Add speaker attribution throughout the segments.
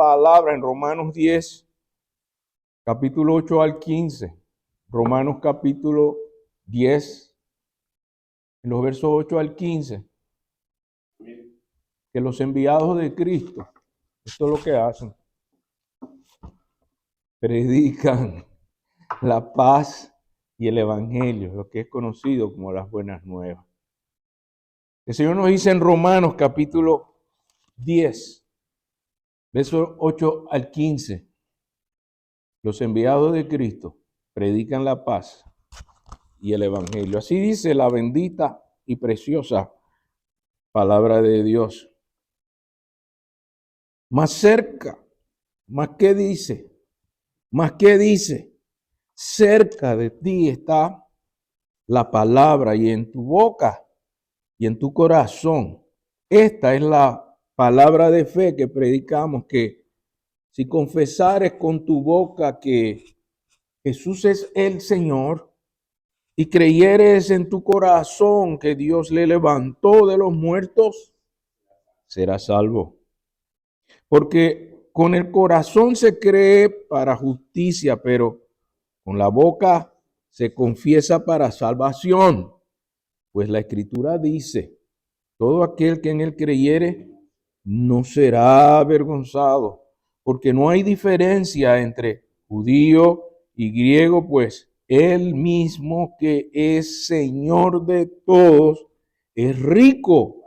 Speaker 1: palabra en Romanos 10, capítulo 8 al 15. Romanos capítulo 10, en los versos 8 al 15. Que los enviados de Cristo, esto es lo que hacen, predican la paz y el evangelio, lo que es conocido como las buenas nuevas. El Señor nos dice en Romanos capítulo 10, versos 8 al 15, los enviados de Cristo predican la paz y el evangelio. Así dice la bendita y preciosa palabra de Dios. Más cerca, más que dice, cerca de ti está la palabra y en tu boca y en tu corazón. Esta es la palabra de fe que predicamos, que si confesares con tu boca que Jesús es el Señor y creyeres en tu corazón que Dios le levantó de los muertos, serás salvo. Porque con el corazón se cree para justicia, pero con la boca se confiesa para salvación. Pues la Escritura dice, todo aquel que en él creyere no será avergonzado, porque no hay diferencia entre judío y griego, pues él mismo que es Señor de todos es rico.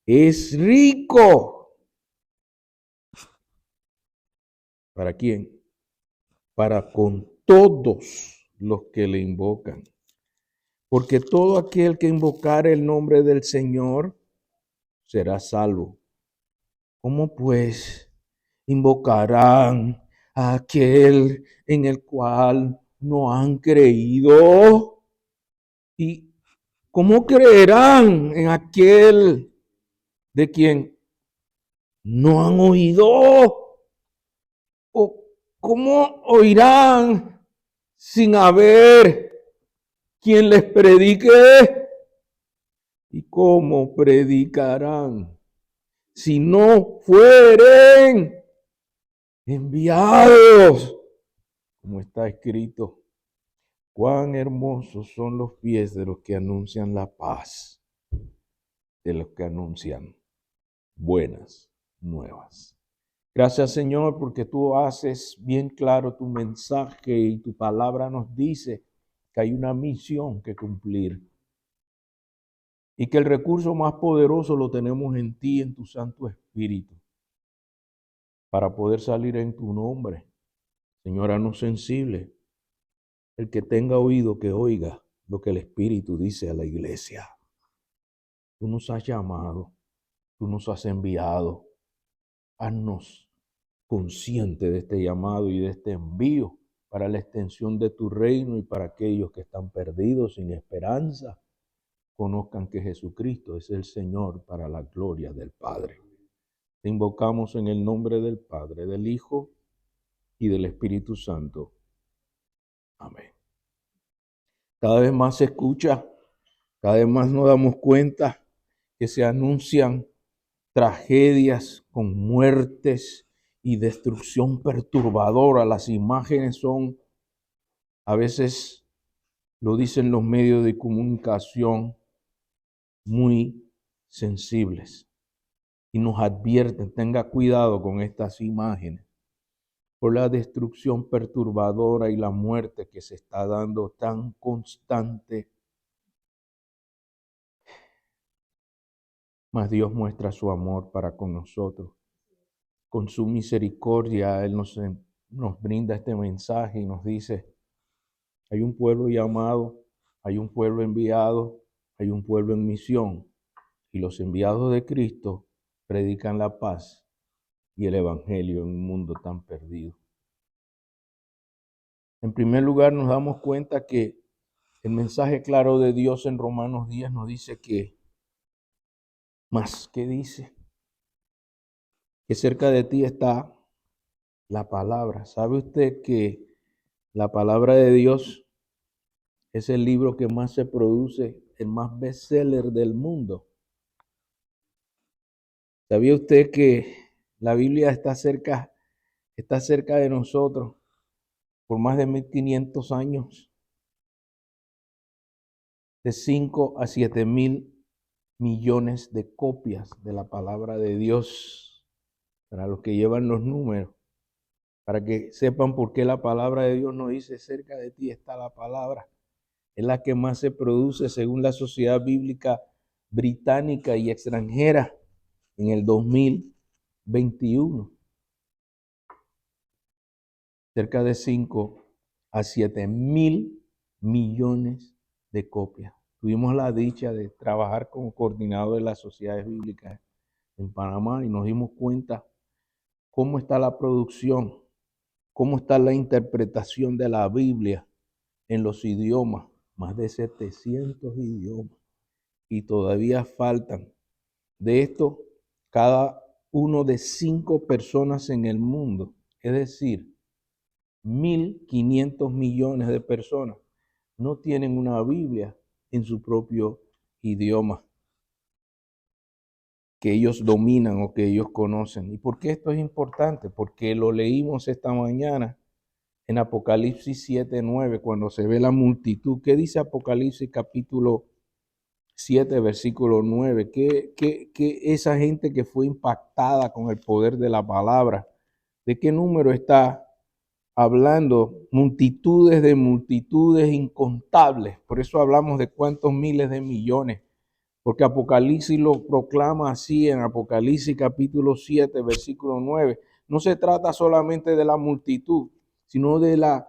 Speaker 1: Es rico. ¿Para quién? Para con todos los que le invocan. Porque todo aquel que invocare el nombre del Señor será salvo. ¿Cómo pues invocarán a aquel en el cual no han creído? ¿Y cómo creerán en aquel de quien no han oído? ¿O cómo oirán sin haber quien les predique? ¿Y cómo predicarán si no fueren enviados? Como está escrito, cuán hermosos son los pies de los que anuncian la paz, de los que anuncian buenas nuevas. Gracias, Señor, porque tú haces bien claro tu mensaje y tu palabra nos dice que hay una misión que cumplir y que el recurso más poderoso lo tenemos en ti, en tu Santo Espíritu, para poder salir en tu nombre. Señor, haznos sensible. El que tenga oído, que oiga lo que el Espíritu dice a la iglesia. Tú nos has llamado, tú nos has enviado. Haznos consciente de este llamado y de este envío para la extensión de tu reino y para aquellos que están perdidos sin esperanza, conozcan que Jesucristo es el Señor para la gloria del Padre. Te invocamos en el nombre del Padre, del Hijo y del Espíritu Santo. Amén. Cada vez más se escucha, cada vez más nos damos cuenta que se anuncian tragedias con muertes y destrucción perturbadora. Las imágenes son, a veces lo dicen los medios de comunicación, muy sensibles. Y nos advierten, tenga cuidado con estas imágenes, por la destrucción perturbadora y la muerte que se está dando tan constante. Mas Dios muestra su amor para con nosotros. Con su misericordia, Él nos brinda este mensaje y nos dice, hay un pueblo llamado, hay un pueblo enviado, hay un pueblo en misión. Y los enviados de Cristo predican la paz y el evangelio en un mundo tan perdido. En primer lugar, nos damos cuenta que el mensaje claro de Dios en Romanos 10 nos dice que, más que dice, que cerca de ti está la palabra. ¿Sabe usted que la palabra de Dios es el libro que más se produce, el más bestseller del mundo? ¿Sabía usted que La Biblia está cerca de nosotros por más de 1500 años, de 5 a 7 mil millones de copias de la palabra de Dios, para los que llevan los números, para que sepan por qué la palabra de Dios nos dice cerca de ti está la palabra. Es la que más se produce según la Sociedad Bíblica Británica y extranjera en el 2021. Cerca de 5 a 7 mil millones de copias. Tuvimos la dicha de trabajar como coordinador de las sociedades bíblicas en Panamá y nos dimos cuenta cómo está la producción, cómo está la interpretación de la Biblia en los idiomas, más de 700 idiomas, y todavía faltan. De esto, cada uno de 5 personas en el mundo, es decir, 1.500 millones de personas, no tienen una Biblia en su propio idioma que ellos dominan o que ellos conocen. ¿Y por qué esto es importante? Porque lo leímos esta mañana en Apocalipsis 7:9, cuando se ve la multitud. ¿Qué dice Apocalipsis capítulo 7, versículo 9? Que esa gente que fue impactada con el poder de la palabra, ¿de qué número está hablando? Multitudes de multitudes incontables. Por eso hablamos de cuántos miles de millones, porque Apocalipsis lo proclama así en Apocalipsis capítulo 7, versículo 9. No se trata solamente de la multitud, sino de las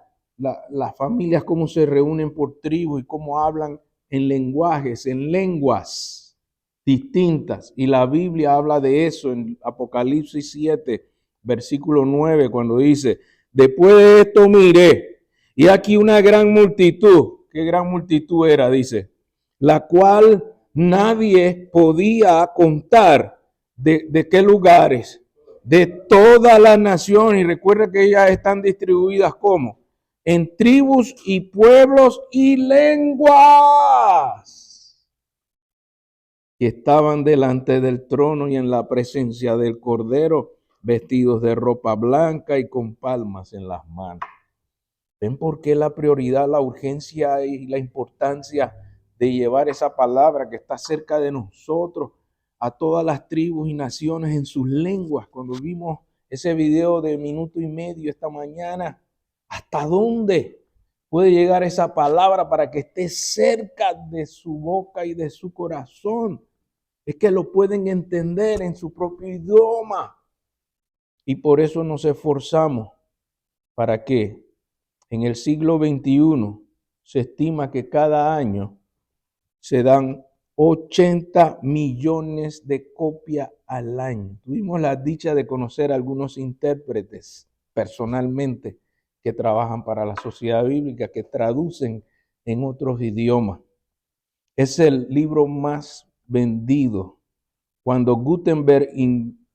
Speaker 1: familias, cómo se reúnen por tribu y cómo hablan en lenguajes, en lenguas distintas. Y la Biblia habla de eso en Apocalipsis 7, versículo 9, cuando dice: después de esto miré, y aquí una gran multitud. ¿Qué gran multitud era? Dice, la cual nadie podía contar. ¿De qué lugares? De todas las naciones. Y recuerda que ellas están distribuidas como en tribus y pueblos y lenguas, que estaban delante del trono y en la presencia del Cordero, vestidos de ropa blanca y con palmas en las manos. ¿Ven por qué la prioridad, la urgencia y la importancia de llevar esa palabra que está cerca de nosotros a todas las tribus y naciones en sus lenguas? Cuando vimos ese video de 1.5 minutos esta mañana, ¿hasta dónde puede llegar esa palabra para que esté cerca de su boca y de su corazón? Es que lo pueden entender en su propio idioma. Y por eso nos esforzamos para que en el siglo XXI se estima que cada año se dan 80 millones de copias al año. Tuvimos la dicha de conocer a algunos intérpretes personalmente que trabajan para la Sociedad Bíblica, que traducen en otros idiomas. Es el libro más vendido. Cuando Gutenberg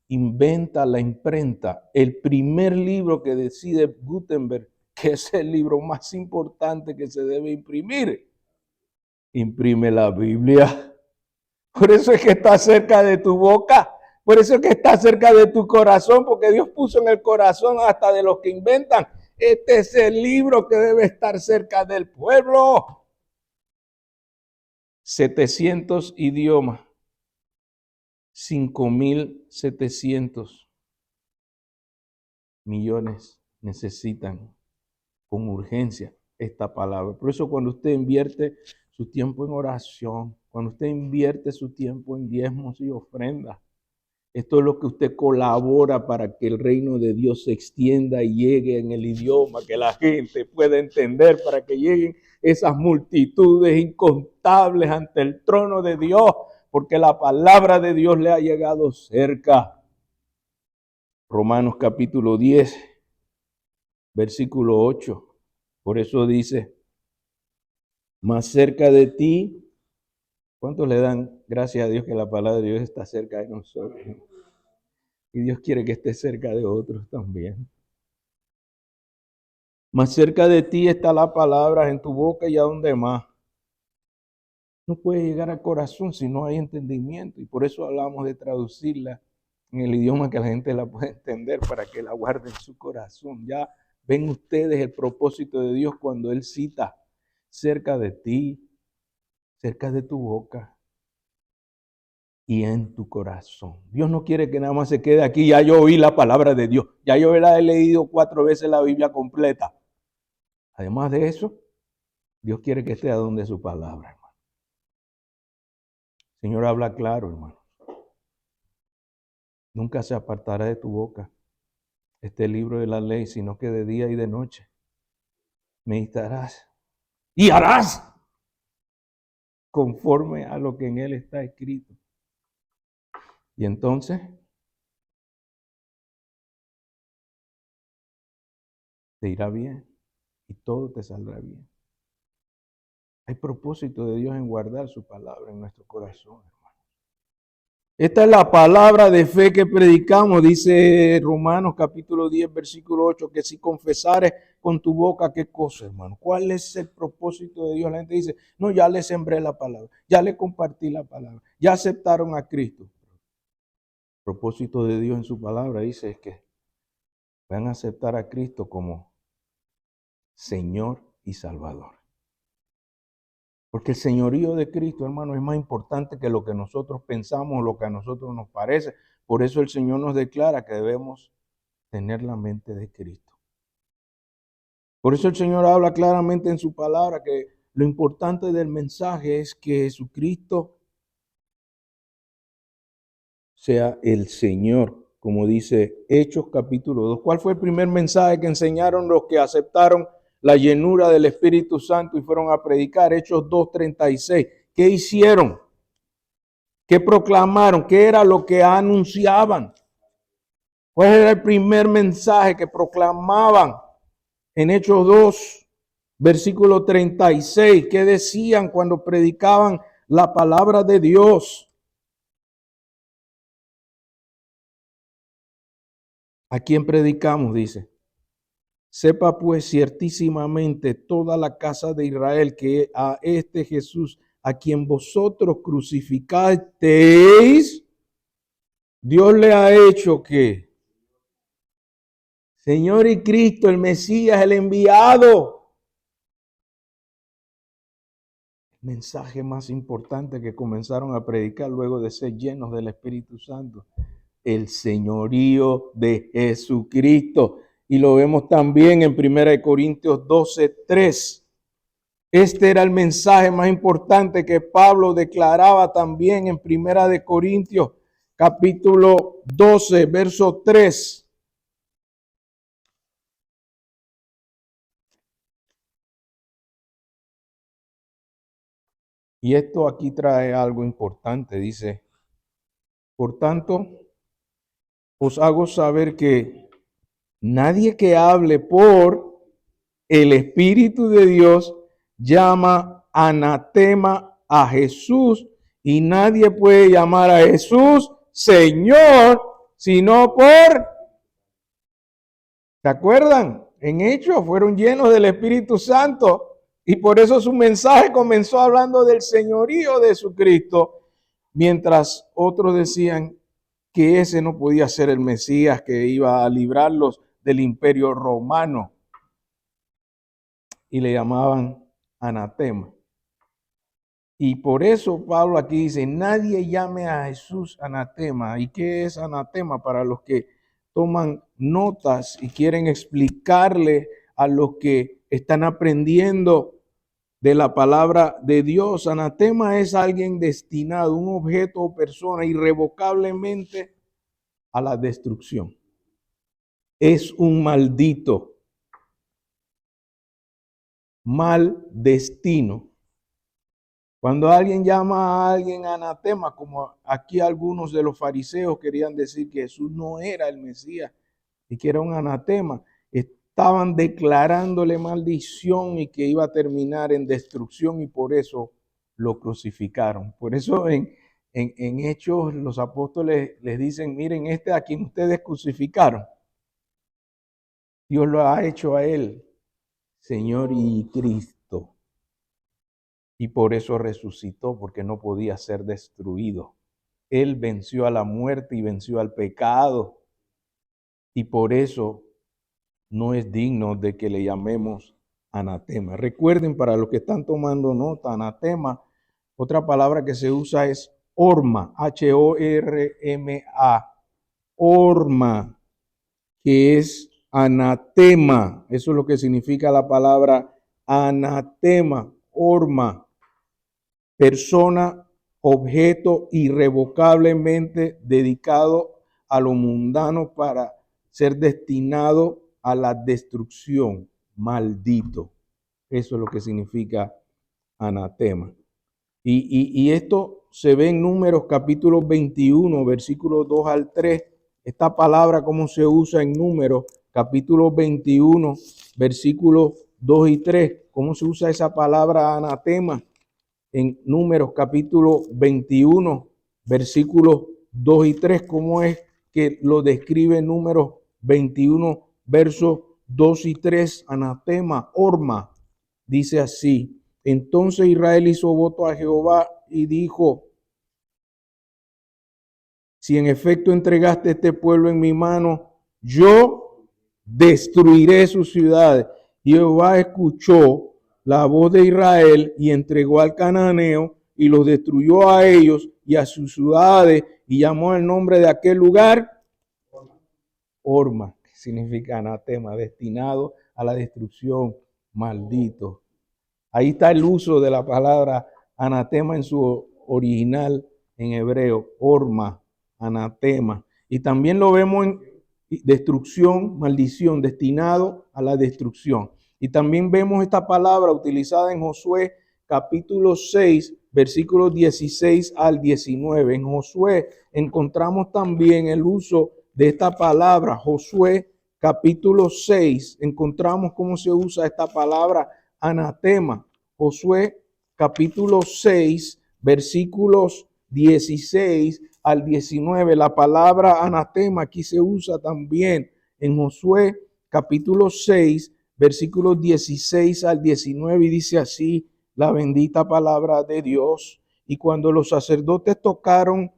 Speaker 1: inventa la imprenta, el primer libro que decide Gutenberg, que es el libro más importante que se debe imprimir, imprime la Biblia. Por eso es que está cerca de tu boca, por eso es que está cerca de tu corazón, porque Dios puso en el corazón hasta de los que inventan. Este es el libro que debe estar cerca del pueblo. 700 idiomas, 5.700 millones necesitan con urgencia esta palabra. Por eso cuando usted invierte su tiempo en oración, cuando usted invierte su tiempo en diezmos y ofrendas, esto es lo que usted colabora para que el reino de Dios se extienda y llegue en el idioma que la gente pueda entender, para que lleguen esas multitudes incontables ante el trono de Dios, porque la palabra de Dios le ha llegado cerca. Romanos capítulo 10, versículo 8. Por eso dice, más cerca de ti. ¿Cuántos le dan gracias a Dios que la palabra de Dios está cerca de nosotros? Y Dios quiere que esté cerca de otros también. Más cerca de ti está la palabra en tu boca y a donde más. No puede llegar al corazón si no hay entendimiento. Y por eso hablamos de traducirla en el idioma que la gente la pueda entender para que la guarde en su corazón. Ya ven ustedes el propósito de Dios cuando Él cita cerca de ti, cerca de tu boca y en tu corazón. Dios no quiere que nada más se quede aquí. Ya yo oí la palabra de Dios. Ya yo la he leído 4 veces la Biblia completa. Además de eso, Dios quiere que esté a donde su palabra, hermano. El Señor habla claro, hermano. Nunca se apartará de tu boca este libro de la ley, sino que de día y de noche meditarás y harás conforme a lo que en él está escrito. Y entonces te irá bien y todo te saldrá bien. Hay propósito de Dios en guardar su palabra en nuestro corazón, hermano. Esta es la palabra de fe que predicamos, dice Romanos capítulo 10, versículo 8, que si confesares con tu boca, ¿qué cosa, hermano? ¿Cuál es el propósito de Dios? La gente dice, no, ya le sembré la palabra, ya le compartí la palabra, ya aceptaron a Cristo. El propósito de Dios en su palabra dice es que van a aceptar a Cristo como Señor y Salvador. Porque el señorío de Cristo, hermano, es más importante que lo que nosotros pensamos, lo que a nosotros nos parece. Por eso el Señor nos declara que debemos tener la mente de Cristo. Por eso el Señor habla claramente en su palabra que lo importante del mensaje es que Jesucristo sea el Señor, como dice Hechos capítulo 2. ¿Cuál fue el primer mensaje que enseñaron los que aceptaron la llenura del Espíritu Santo y fueron a predicar? Hechos 2:36. ¿Qué hicieron? ¿Qué proclamaron? ¿Qué era lo que anunciaban? ¿Cuál era el primer mensaje que proclamaban? En Hechos 2, versículo 36, ¿qué decían cuando predicaban la palabra de Dios? ¿A quién predicamos? Dice. Sepa pues ciertísimamente toda la casa de Israel que a este Jesús, a quien vosotros crucificasteis, Dios le ha hecho que Señor y Cristo, el Mesías, el enviado. El mensaje más importante que comenzaron a predicar luego de ser llenos del Espíritu Santo. El señorío de Jesucristo. Y lo vemos también en 1 Corintios 12:3. Este era el mensaje más importante que Pablo declaraba también en 1 Corintios capítulo 12, verso 3. Y esto aquí trae algo importante, dice, por tanto, os hago saber que nadie que hable por el Espíritu de Dios llama anatema a Jesús y nadie puede llamar a Jesús Señor sino por, ¿se acuerdan? En Hechos fueron llenos del Espíritu Santo y por eso su mensaje comenzó hablando del señorío de Jesucristo, mientras otros decían que ese no podía ser el Mesías que iba a librarlos del imperio romano y le llamaban anatema. Y por eso Pablo aquí dice, nadie llame a Jesús anatema. ¿Y qué es anatema? Para los que toman notas y quieren explicarle a los que están aprendiendo de la palabra de Dios. Anatema es alguien destinado, un objeto o persona irrevocablemente a la destrucción. Es un maldito, mal destino. Cuando alguien llama a alguien anatema, como aquí algunos de los fariseos querían decir que Jesús no era el Mesías y que era un anatema, estaban declarándole maldición y que iba a terminar en destrucción y por eso lo crucificaron. Por eso en Hechos los apóstoles les dicen, miren, este a quien ustedes crucificaron, Dios lo ha hecho a él, Señor y Cristo. Y por eso resucitó, porque no podía ser destruido. Él venció a la muerte y venció al pecado. Y por eso no es digno de que le llamemos anatema. Recuerden, para los que están tomando nota, anatema, otra palabra que se usa es horma, Horma, horma, que es anatema. Eso es lo que significa la palabra anatema, horma, persona, objeto irrevocablemente dedicado a lo mundano para ser destinado a la destrucción, maldito. Eso es lo que significa anatema. Y esto se ve en Números capítulo 21, versículos 2 al 3. Esta palabra, cómo se usa en Números capítulo 21, versículos 2 y 3. ¿Cómo se usa esa palabra anatema? En Números capítulo 21, versículos 2 y 3. ¿Cómo es que lo describe Números 21, versos 2 y 3? Anatema, horma, dice así. Entonces Israel hizo voto a Jehová y dijo: si en efecto entregaste este pueblo en mi mano, yo destruiré sus ciudades. Y Jehová escuchó la voz de Israel y entregó al cananeo y los destruyó a ellos y a sus ciudades, y llamó el nombre de aquel lugar Horma, que significa anatema, destinado a la destrucción, maldito. Ahí está el uso de la palabra anatema en su original en hebreo, horma, anatema. Y también lo vemos en destrucción, maldición, destinado a la destrucción. Y también vemos esta palabra utilizada en Josué capítulo 6, versículos 16 al 19. En Josué encontramos también el uso de esta palabra. Josué capítulo 6, encontramos cómo se usa esta palabra anatema. Josué capítulo 6, versículos 16 al 19. La palabra anatema aquí se usa también en Josué capítulo 6, versículos 16 al 19, y dice así la bendita palabra de Dios. Y cuando los sacerdotes tocaron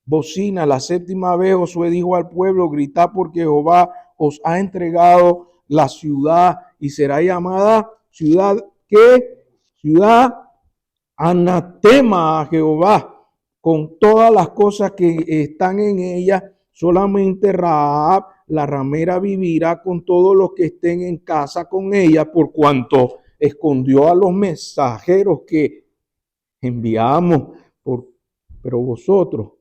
Speaker 1: bocina la séptima vez, Josué dijo al pueblo: gritad, porque Jehová os ha entregado la ciudad, y será llamada ciudad, ¿qué? Ciudad anatema a Jehová, con todas las cosas que están en ella. Solamente Rahab, la ramera, vivirá con todos los que estén en casa con ella, por cuanto escondió a los mensajeros que enviamos. Pero vosotros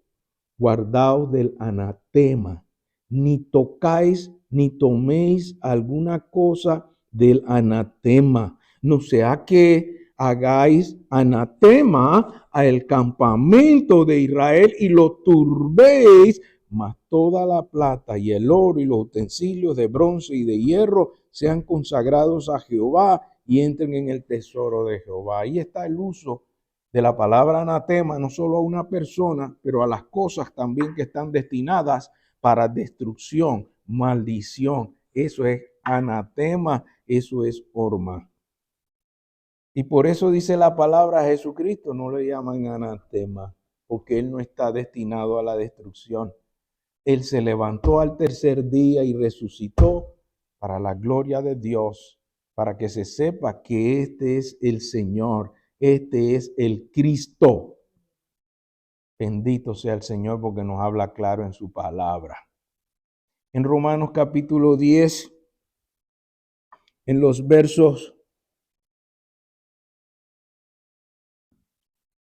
Speaker 1: guardaos del anatema, ni tocáis ni toméis alguna cosa del anatema, no sea que hagáis anatema al campamento de Israel y lo turbéis, mas toda la plata y el oro y los utensilios de bronce y de hierro sean consagrados a Jehová y entren en el tesoro de Jehová. Ahí está el uso de la palabra anatema, no solo a una persona, pero a las cosas también que están destinadas para destrucción, maldición. Eso es anatema, eso es horma. Y por eso dice la palabra: a Jesucristo no le llaman anatema, porque Él no está destinado a la destrucción. Él se levantó al tercer día y resucitó para la gloria de Dios, para que se sepa que este es el Señor, este es el Cristo. Bendito sea el Señor, porque nos habla claro en su palabra. En Romanos capítulo 10, en los versos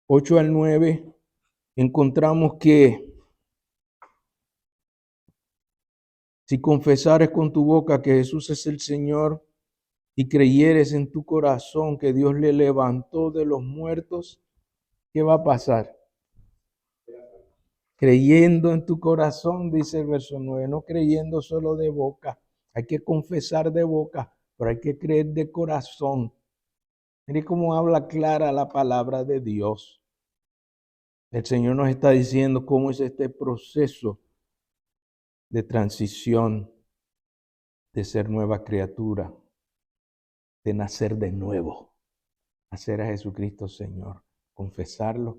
Speaker 1: 8 al 9, encontramos que si confesares con tu boca que Jesús es el Señor y creyeres en tu corazón que Dios le levantó de los muertos, ¿qué va a pasar? Creyendo en tu corazón, dice el verso 9, no creyendo solo de boca. Hay que confesar de boca, pero hay que creer de corazón. Mire cómo habla clara la palabra de Dios. El Señor nos está diciendo cómo es este proceso de transición, de ser nueva criatura, de nacer de nuevo, hacer a Jesucristo Señor, confesarlo,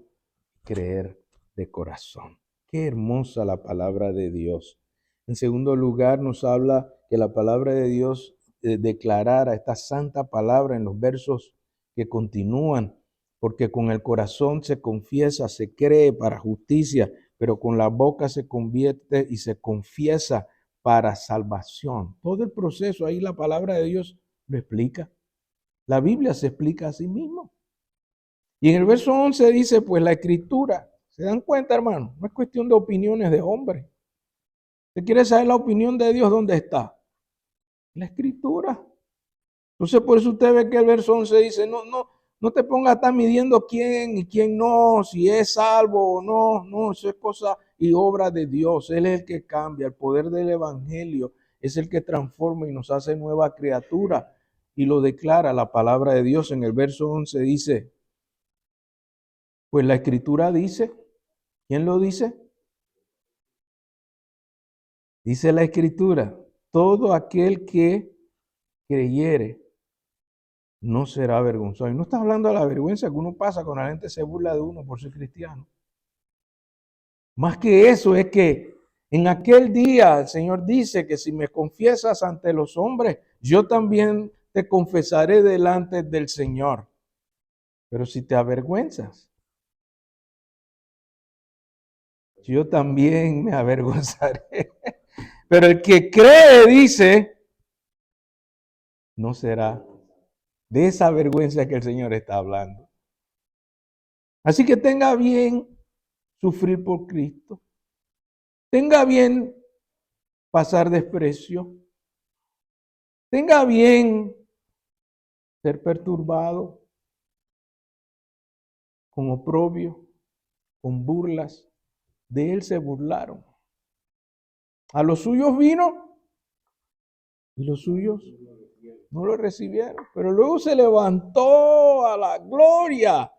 Speaker 1: creer de corazón. Qué hermosa la palabra de Dios. En segundo lugar, nos habla que la palabra de Dios declarara esta santa palabra en los versos que continúan, porque con el corazón se confiesa, se cree para justicia, pero con la boca se convierte y se confiesa para salvación. Todo el proceso, ahí la palabra de Dios lo explica. La Biblia se explica a sí mismo. Y en el verso 11 dice, pues la escritura, ¿se dan cuenta, hermano? No es cuestión de opiniones de hombres. ¿Usted quiere saber la opinión de Dios? ¿Dónde está? La escritura. Entonces por eso usted ve que el verso 11 dice, no te pongas a estar midiendo quién y quién no, si es salvo o no. No, eso es cosa y obra de Dios. Él es el que cambia. El poder del evangelio es el que transforma y nos hace nueva criatura. Y lo declara la palabra de Dios. En el verso 11 dice, pues la escritura dice, ¿quién lo dice? Dice la escritura, todo aquel que creyere no será avergonzado. Y no está hablando de la vergüenza que uno pasa cuando la gente se burla de uno por ser cristiano. Más que eso es que en aquel día el Señor dice que si me confiesas ante los hombres, yo también te confesaré delante del Señor. Pero si te avergüenzas, yo también me avergonzaré. Pero el que cree, dice, no será. De esa vergüenza que el Señor está hablando. Así que tenga bien sufrir por Cristo. Tenga bien pasar desprecio. Tenga bien ser perturbado con oprobio, con burlas. De él se burlaron. A los suyos vino y los suyos no lo recibieron. Pero luego se levantó a la gloria.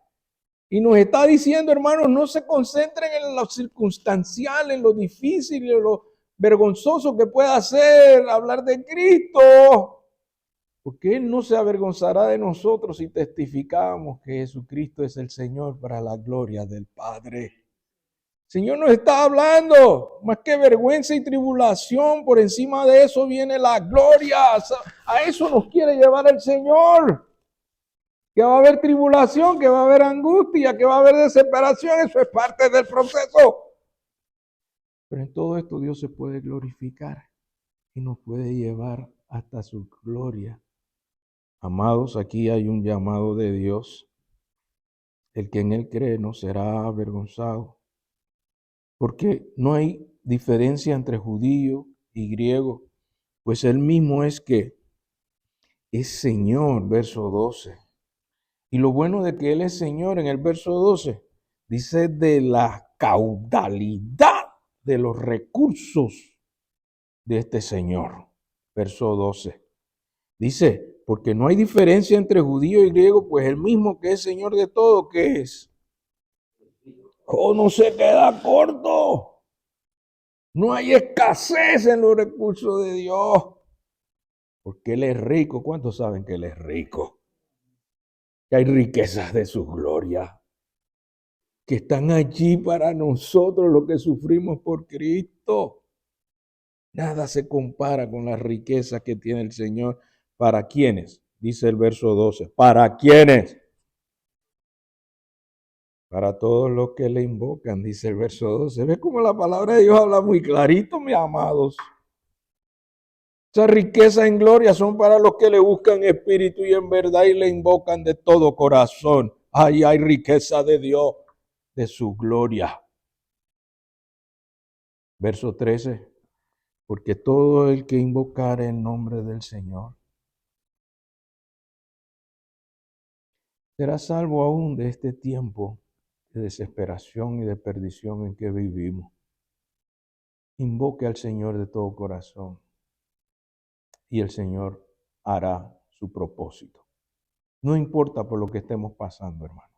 Speaker 1: Y nos está diciendo, hermanos, no se concentren en lo circunstancial, en lo difícil, en lo vergonzoso que pueda ser hablar de Cristo. Porque Él no se avergonzará de nosotros si testificamos que Jesucristo es el Señor para la gloria del Padre. El Señor nos está hablando, más que vergüenza y tribulación, por encima de eso viene la gloria. A eso nos quiere llevar el Señor. Que va a haber tribulación, que va a haber angustia, que va a haber desesperación, eso es parte del proceso. Pero en todo esto Dios se puede glorificar y nos puede llevar hasta su gloria. Amados, aquí hay un llamado de Dios. El que en Él cree no será avergonzado, porque no hay diferencia entre judío y griego, pues Él mismo es que es Señor, verso 12. Y lo bueno de que Él es Señor en el verso 12, dice de la caudalidad de los recursos de este Señor. Verso 12. Dice, porque no hay diferencia entre judío y griego, pues el mismo que es Señor de todo, ¿qué es? Oh, no se queda corto. No hay escasez en los recursos de Dios. Porque Él es rico. ¿Cuántos saben que Él es rico? Que hay riquezas de su gloria, que están allí para nosotros los que sufrimos por Cristo. Nada se compara con la riqueza que tiene el Señor. ¿Para quiénes? Dice el verso 12. ¿Para quiénes? Para todos los que le invocan, dice el verso 12. ¿Ve cómo la palabra de Dios habla muy clarito, mis amados? Esa riqueza en gloria son para los que le buscan espíritu y en verdad y le invocan de todo corazón. Ahí hay riqueza de Dios, de su gloria. Verso 13. Porque todo el que invocare el nombre del Señor será salvo aún de este tiempo de desesperación y de perdición en que vivimos. Invoque al Señor de todo corazón y el Señor hará su propósito. No importa por lo que estemos pasando, hermano.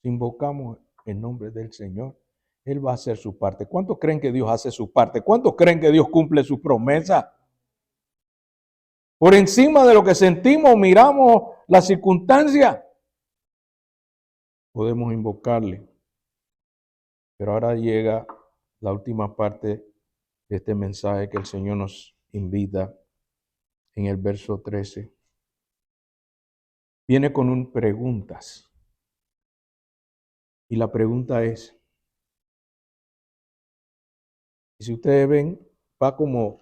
Speaker 1: Si invocamos el nombre del Señor, Él va a hacer su parte. ¿Cuántos creen que Dios hace su parte? ¿Cuántos creen que Dios cumple sus promesas? Por encima de lo que sentimos, miramos la circunstancia, podemos invocarle. Pero ahora llega la última parte de este mensaje que el Señor nos invita en el verso 13. Viene con preguntas. Y la pregunta es, y si ustedes ven, va como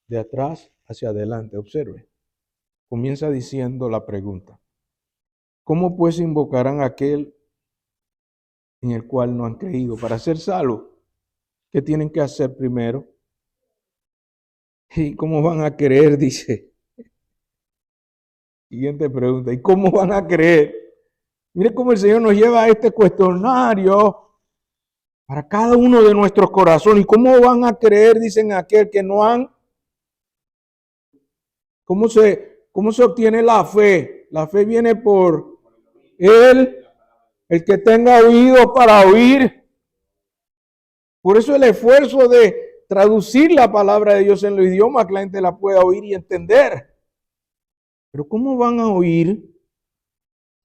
Speaker 1: de atrás hacia adelante, observe. Comienza diciendo la pregunta: ¿cómo pues invocarán a aquel en el cual no han creído? Para ser salvos, ¿qué tienen que hacer primero? ¿Y cómo van a creer? Dice. Siguiente pregunta: ¿y cómo van a creer? Mire cómo el Señor nos lleva a este cuestionario para cada uno de nuestros corazones. ¿Y cómo van a creer? Dicen aquel que no han. ¿Cómo se obtiene la fe? La fe viene por el que tenga oídos para oír. Por eso el esfuerzo de traducir la palabra de Dios en los idiomas, que la gente la pueda oír y entender. Pero ¿cómo van a oír?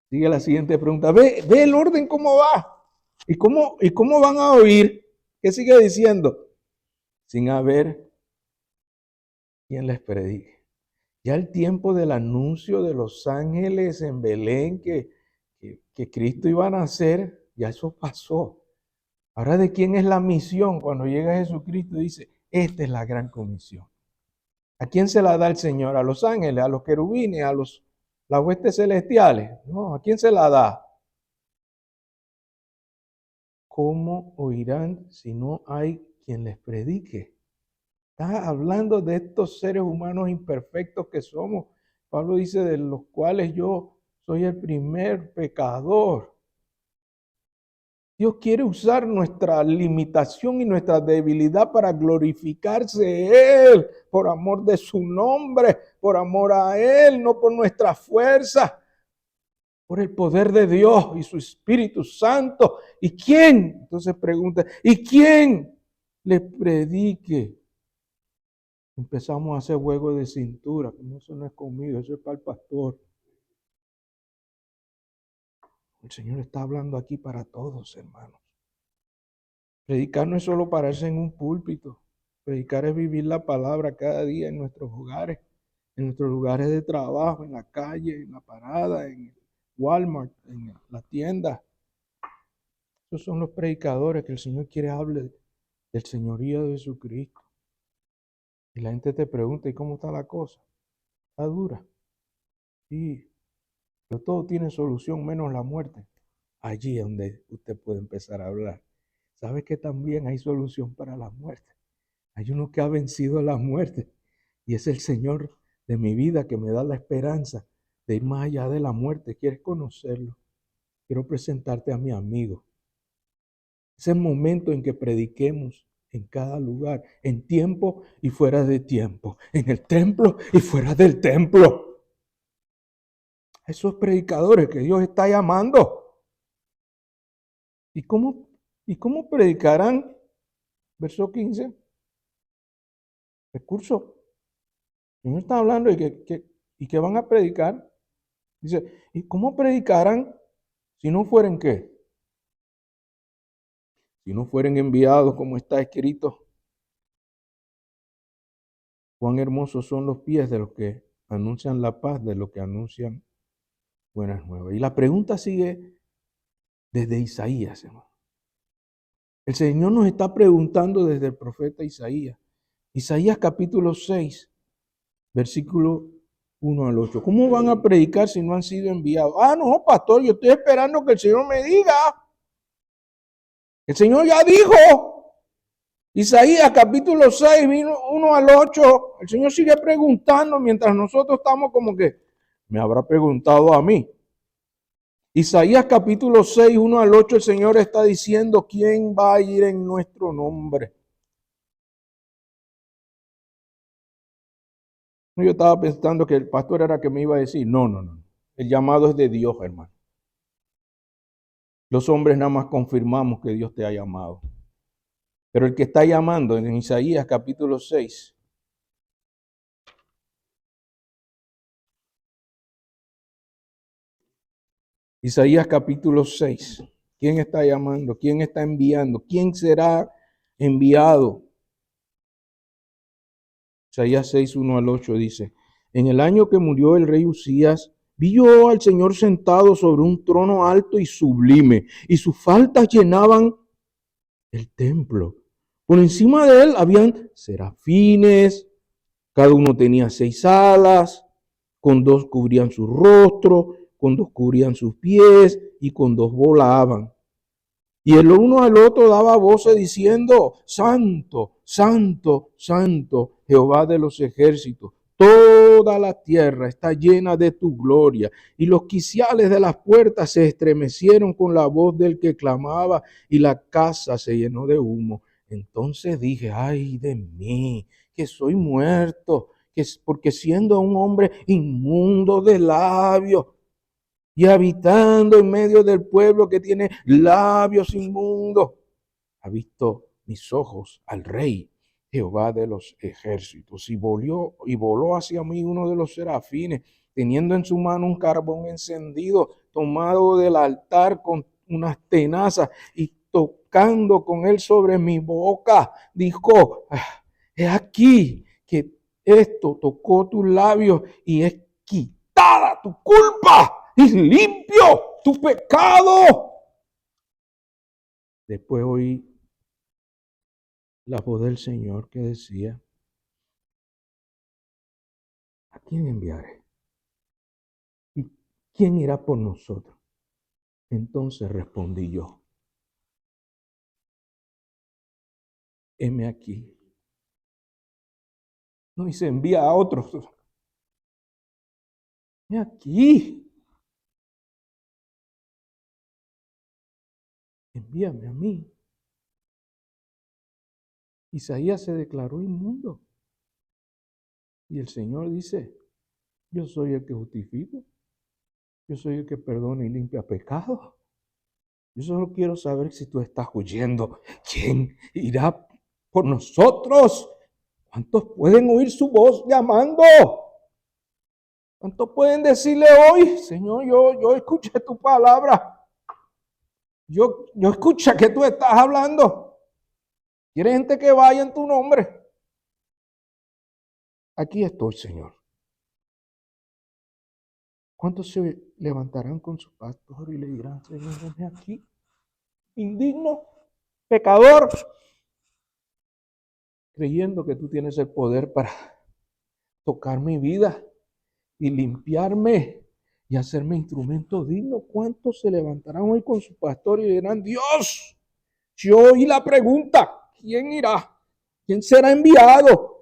Speaker 1: Sigue la siguiente pregunta. Ve el orden cómo va. ¿Y cómo van a oír? ¿Qué sigue diciendo? Sin haber quien les predique. Ya el tiempo del anuncio de los ángeles en Belén que Cristo iba a nacer, ya eso pasó. Ahora, ¿de quién es la misión? Cuando llega Jesucristo dice, esta es la gran comisión. ¿A quién se la da el Señor? ¿A los ángeles, a los querubines, a las huestes celestiales? No, ¿a quién se la da? ¿Cómo oirán si no hay quien les predique? Está hablando de estos seres humanos imperfectos que somos. Pablo dice, de los cuales yo soy el primer pecador. Dios quiere usar nuestra limitación y nuestra debilidad para glorificarse Él, por amor de su nombre, por amor a Él, no por nuestra fuerza, por el poder de Dios y su Espíritu Santo. ¿Y quién? Entonces pregunta, ¿y quién les predique? Empezamos a hacer juego de cintura, como eso no es conmigo, eso es para el pastor. El Señor está hablando aquí para todos, hermanos. Predicar no es solo pararse en un púlpito. Predicar es vivir la palabra cada día en nuestros hogares, en nuestros lugares de trabajo, en la calle, en la parada, en Walmart, en la tienda. Esos son los predicadores que el Señor quiere hable del señorío de Jesucristo. Y la gente te pregunta, ¿y cómo está la cosa? Está dura. Sí, pero todo tiene solución menos la muerte. Allí es donde usted puede empezar a hablar. ¿Sabe que también hay solución para la muerte? Hay uno que ha vencido la muerte y es el Señor de mi vida que me da la esperanza de ir más allá de la muerte. ¿Quieres conocerlo? Quiero presentarte a mi amigo. Es el momento en que prediquemos en cada lugar, en tiempo y fuera de tiempo, en el templo y fuera del templo. A esos predicadores que Dios está llamando. ¿Y cómo predicarán? Verso 15. Recurso. El Señor está hablando y que van a predicar. Dice, ¿y cómo predicarán si no fueren qué? Si no fueren enviados, como está escrito. Cuán hermosos son los pies de los que anuncian la paz, de los que anuncian buenas nuevas. Y la pregunta sigue desde Isaías, hermano. El Señor nos está preguntando desde el profeta Isaías. Isaías capítulo 6, versículo 1 al 8. ¿Cómo van a predicar si no han sido enviados? Ah, no, pastor, yo estoy esperando que el Señor me diga. El Señor ya dijo. Isaías capítulo 6, 1 al 8. El Señor sigue preguntando mientras nosotros estamos como que, me habrá preguntado a mí. Isaías capítulo 6, 1 al 8, el Señor está diciendo, ¿quién va a ir en nuestro nombre? Yo estaba pensando que el pastor era que me iba a decir, no. El llamado es de Dios, hermano. Los hombres nada más confirmamos que Dios te ha llamado. Pero el que está llamando en Isaías capítulo 6. Isaías capítulo 6. ¿Quién está llamando? ¿Quién está enviando? ¿Quién será enviado. Isaías 6, 1 al 8 dice: en el año que murió el rey Usías, vi yo al Señor sentado sobre un trono alto y sublime, y sus faldas llenaban el templo. Por encima de él habían serafines, cada uno tenía 6 alas, con 2 cubrían su rostro, con 2 cubrían sus pies, y con 2 volaban. Y el uno al otro daba voces diciendo: Santo, Santo, Santo, Jehová de los ejércitos. Toda la tierra está llena de tu gloria. Y los quiciales de las puertas se estremecieron con la voz del que clamaba, y la casa se llenó de humo. Entonces dije: ay de mí, que soy muerto, porque siendo un hombre inmundo de labios, y habitando en medio del pueblo que tiene labios inmundos, ha visto mis ojos al Rey, Jehová de los ejércitos. Y voló hacia mí uno de los serafines, teniendo en su mano un carbón encendido, tomado del altar con unas tenazas, y tocando con él sobre mi boca, dijo: he aquí que esto tocó tus labios, y es quitada tu culpa, y limpio tu pecado. Después oí la voz del Señor que decía: ¿a quién enviaré? ¿Y quién irá por nosotros? Entonces respondí yo: heme aquí. No, y se envía a otros. Heme aquí. Envíame a mí. Isaías se declaró inmundo. Y el Señor dice: yo soy el que justifico. Yo soy el que perdona y limpia pecados. Yo solo quiero saber si tú estás huyendo. ¿Quién irá por nosotros? ¿Cuántos pueden oír su voz llamando? ¿Cuántos pueden decirle hoy: Señor, yo escuché tu palabra? Yo escuché que tú estás hablando. ¿Quieres gente que vaya en tu nombre? Aquí estoy, Señor. ¿Cuántos se levantarán con su pastor y le dirán: Señor, venme aquí, indigno, pecador, creyendo que tú tienes el poder para tocar mi vida y limpiarme y hacerme instrumento digno? ¿Cuántos se levantarán hoy con su pastor y dirán: Dios, yo oí la pregunta, ¿quién irá? ¿Quién será enviado?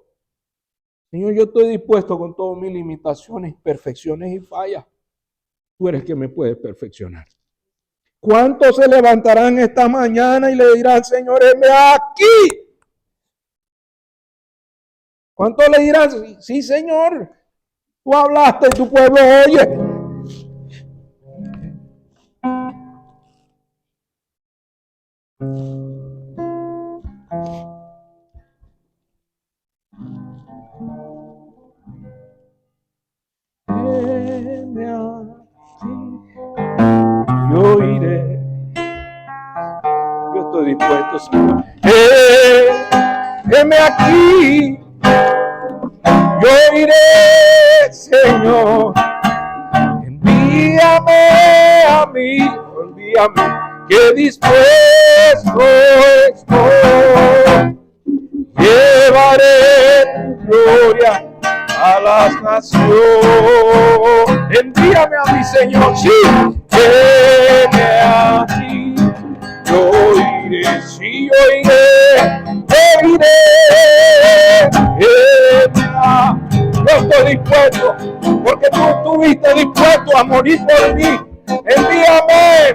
Speaker 1: Señor, yo estoy dispuesto con todas mis limitaciones, imperfecciones y fallas. Tú eres el que me puedes perfeccionar. ¿Cuántos se levantarán esta mañana y le dirán: Señor, heme aquí? ¿Cuántos le dirán: sí, Señor, tú hablaste, tu pueblo oye? Heme aquí, yo iré. Yo estoy dispuesto, Señor. Heme aquí, yo iré, Señor. Envíame a mí, envíame, que dispuesto estoy. Llevaré tu gloria a las naciones. Envíame a mi Señor, sí. Heme aquí, yo iré, sí, yo iré, yo yo estoy dispuesto, porque tú estuviste dispuesto a morir por mí. Envíame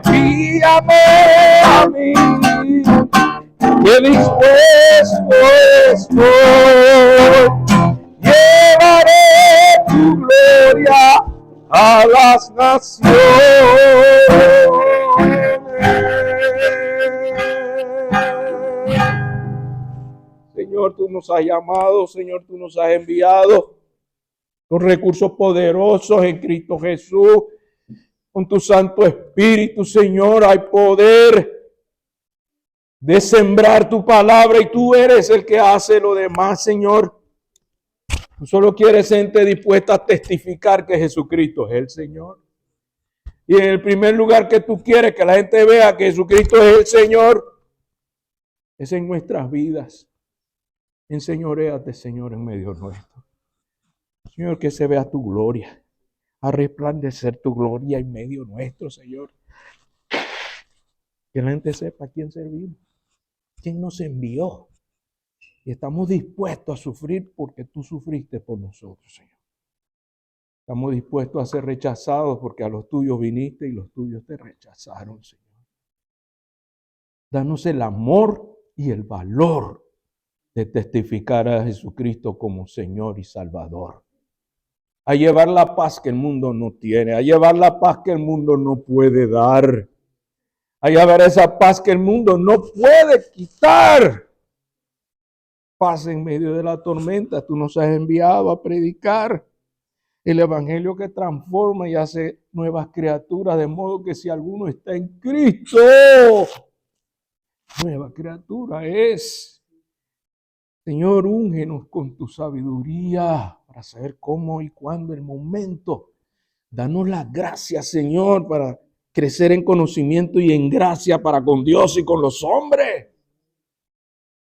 Speaker 1: a mí, que dispuesto estoy. Llevaré tu gloria a las naciones. Señor, tú nos has llamado, Señor, tú nos has enviado con recursos poderosos en Cristo Jesús. Con tu Santo Espíritu, Señor, hay poder. de sembrar tu palabra y tú eres el que hace lo demás, Señor. Tú solo quieres gente dispuesta a testificar que Jesucristo es el Señor. Y en el primer lugar que tú quieres que la gente vea que Jesucristo es el Señor, es en nuestras vidas. Enseñoréate, Señor, en medio nuestro. Señor, que se vea tu gloria, a resplandecer tu gloria en medio nuestro, Señor. Que la gente sepa a quién servimos, quién nos envió. Y estamos dispuestos a sufrir porque tú sufriste por nosotros, Señor. Estamos dispuestos a ser rechazados porque a los tuyos viniste y los tuyos te rechazaron, Señor. Danos el amor y el valor de testificar a Jesucristo como Señor y Salvador. A llevar la paz que el mundo no tiene, a llevar la paz que el mundo no puede dar, a llevar esa paz que el mundo no puede quitar. Paz en medio de la tormenta, tú nos has enviado a predicar el evangelio que transforma y hace nuevas criaturas, de modo que si alguno está en Cristo, nueva criatura es. Señor, úngenos con tu sabiduría para saber cómo y cuándo el momento. Danos la gracia, Señor, para crecer en conocimiento y en gracia para con Dios y con los hombres.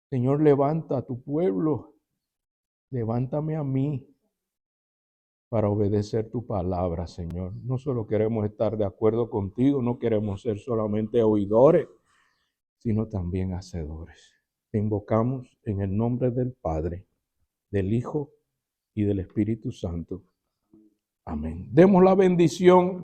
Speaker 1: Señor, levanta a tu pueblo. Levántame a mí para obedecer tu palabra, Señor. No solo queremos estar de acuerdo contigo, no queremos ser solamente oidores, sino también hacedores. Te invocamos en el nombre del Padre, del Hijo y del Espíritu Santo. Amén. Demos la bendición.